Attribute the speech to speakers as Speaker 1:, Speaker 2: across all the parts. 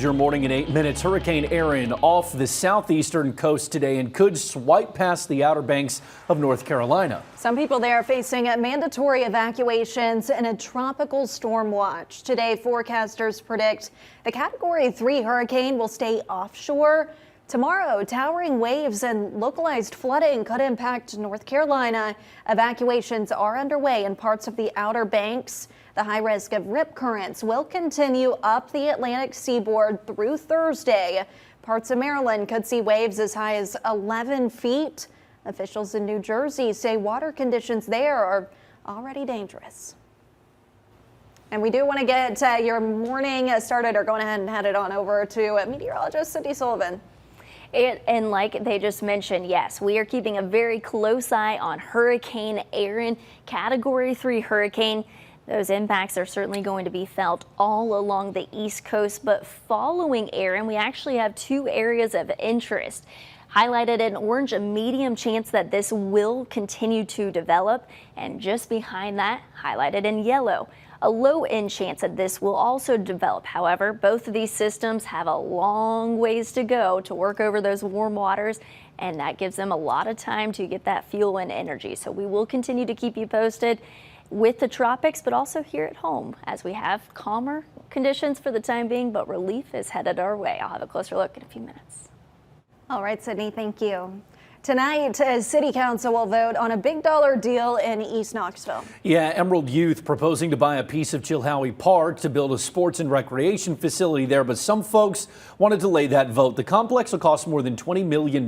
Speaker 1: Your morning in 8 minutes. Hurricane Erin off the southeastern coast today and could swipe past the Outer Banks of North Carolina.
Speaker 2: Some people there are facing mandatory evacuations and a tropical storm watch. Today, forecasters predict the Category 3 hurricane will stay offshore. Tomorrow, towering waves and localized flooding could impact North Carolina. Evacuations are underway in parts of the Outer Banks. The high risk of rip currents will continue up the Atlantic seaboard through Thursday. Parts of Maryland could see waves as high as 11 feet. Officials in New Jersey say water conditions there are already dangerous. And we do want to get your morning started, or go ahead and head it on over to meteorologist Cindy Sullivan.
Speaker 3: And like they just mentioned, yes, we are keeping a very close eye on Hurricane Erin, Category 3 hurricane. Those impacts are certainly going to be felt all along the East Coast, but following Erin, we actually have two areas of interest. Highlighted in orange, a medium chance that this will continue to develop, and just behind that, highlighted in yellow, a low-end chance that this will also develop. However, both of these systems have a long ways to go to work over those warm waters, and that gives them a lot of time to get that fuel and energy. So we will continue to keep you posted with the tropics, but also here at home as we have calmer conditions for the time being, but relief is headed our way. I'll have a closer look in a few minutes.
Speaker 2: All right, Sydney, thank you. Tonight, City Council will vote on a big dollar deal in East Knoxville.
Speaker 1: Yeah, Emerald Youth proposing to buy a piece of Chilhowie Park to build a sports and recreation facility there, but some folks want to delay that vote. The complex will cost more than $20 million.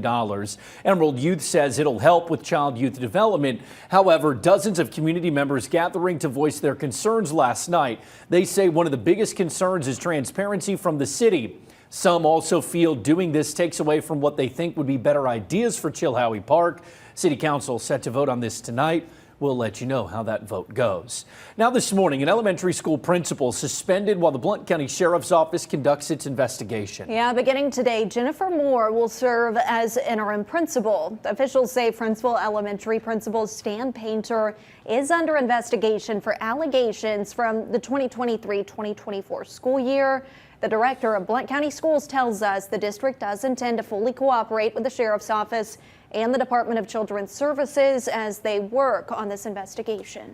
Speaker 1: Emerald Youth says it'll help with child-youth development. However, dozens of community members gathering to voice their concerns last night. They say one of the biggest concerns is transparency from the city. Some also feel doing this takes away from what they think would be better ideas for Chilhowie Park. City Council set to vote on this tonight. We'll let you know how that vote goes. Now this morning, an elementary school principal suspended while the Blount County Sheriff's Office conducts its investigation.
Speaker 2: Yeah, beginning today, Jennifer Moore will serve as interim principal. Officials say Princeville Elementary Principal Stan Painter is under investigation for allegations from the 2023-2024 school year. The director of Blount County Schools tells us the district does intend to fully cooperate with the Sheriff's Office and the Department of Children's Services as they work on this investigation.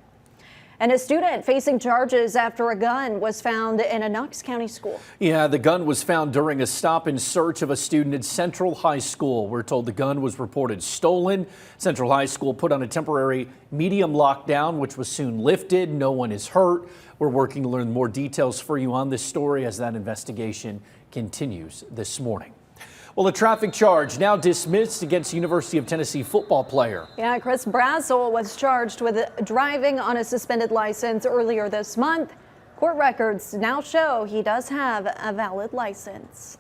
Speaker 2: And a student facing charges after a gun was found in a Knox County school. Yeah, the gun was found during a stop and search of a student at Central High School. We're told the gun was reported stolen. Central High School put on a temporary medium lockdown, which was soon lifted. No one is hurt. We're working to learn more details for you on this story as that investigation continues this morning. Well, a traffic charge now dismissed against University of Tennessee football player. Yeah, Chris Brazel was charged with driving on a suspended license earlier this month. Court records now show he does have a valid license.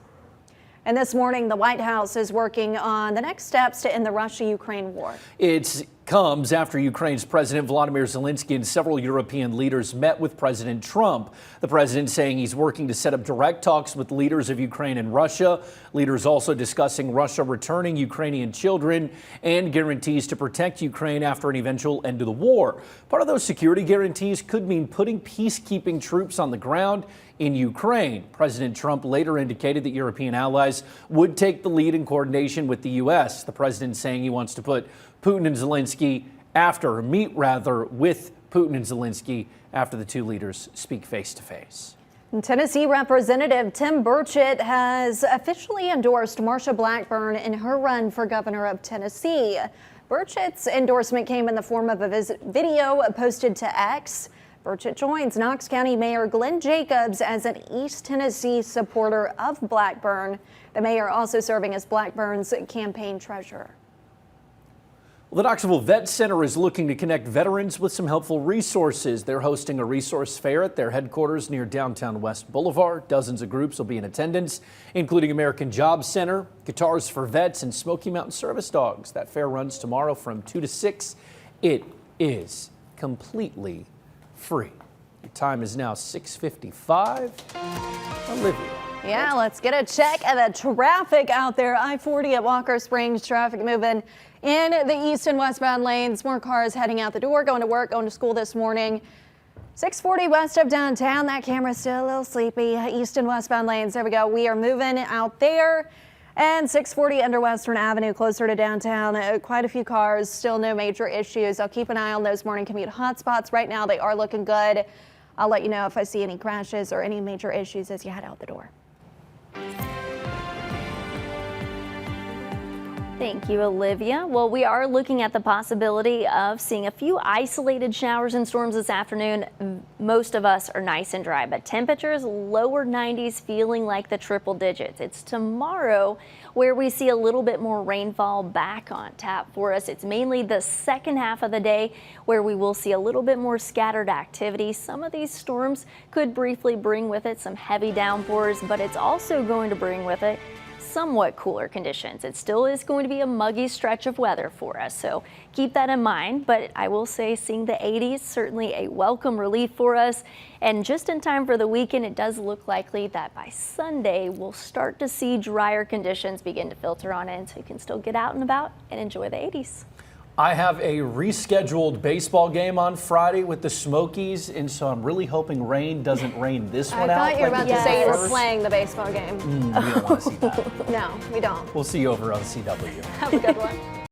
Speaker 2: And this morning, the White House is working on the next steps to end the Russia-Ukraine war. It comes after Ukraine's President Volodymyr Zelensky and several European leaders met with President Trump. The president saying he's working to set up direct talks with leaders of Ukraine and Russia. Leaders also discussing Russia returning Ukrainian children and guarantees to protect Ukraine after an eventual end to the war. Part of those security guarantees could mean putting peacekeeping troops on the ground in Ukraine. President Trump later indicated that European allies would take the lead in coordination with the U.S. The president saying he wants to put Putin and Zelensky meet with Putin and Zelensky after the two leaders speak face to face. Tennessee Representative Tim Burchett has officially endorsed Marsha Blackburn in her run for governor of Tennessee. Burchett's endorsement came in the form of a video posted to X. Burchett joins Knox County Mayor Glenn Jacobs as an East Tennessee supporter of Blackburn. The mayor also serving as Blackburn's campaign treasurer. Well, the Knoxville Vet Center is looking to connect veterans with some helpful resources. They're hosting a resource fair at their headquarters near downtown West Boulevard. Dozens of groups will be in attendance, including American Job Center, Guitars for Vets, and Smoky Mountain Service Dogs. That fair runs tomorrow from 2 to 6. It is completely free. The time is now 6:55. Olivia. Yeah, let's get a check of the traffic out there. I-40 at Walker Springs, traffic moving in the east and westbound lanes. More cars heading out the door, going to work, going to school this morning. 640 west of downtown. That camera's still a little sleepy. East and westbound lanes. There we go. We are moving out there. And 640 under Western Avenue, closer to downtown. Quite a few cars, still no major issues. I'll keep an eye on those morning commute hotspots. Right now, they are looking good. I'll let you know if I see any crashes or any major issues as you head out the door.
Speaker 3: Thank you, Olivia. Well, we are looking at the possibility of seeing a few isolated showers and storms this afternoon. Most of us are nice and dry, but temperatures lower 90s, feeling like the triple digits. It's tomorrow where we see a little bit more rainfall back on tap for us. It's mainly the second half of the day where we will see a little bit more scattered activity. Some of these storms could briefly bring with it some heavy downpours, but it's also going to bring with it somewhat cooler conditions. It still is going to be a muggy stretch of weather for us, so keep that in mind. But I will say seeing the 80s, certainly a welcome relief for us. And just in time for the weekend, it does look likely that by Sunday, we'll start to see drier conditions begin to filter on in, so you can still get out and about and enjoy the 80s.
Speaker 1: I have a rescheduled baseball game on Friday with the Smokies, and so I'm really hoping rain doesn't rain this one out.
Speaker 2: I thought you were about to say you were
Speaker 1: first.
Speaker 2: playing the baseball game.
Speaker 1: We don't want to see that.
Speaker 2: No, we don't.
Speaker 1: We'll see you over on CW.
Speaker 2: Have a good one.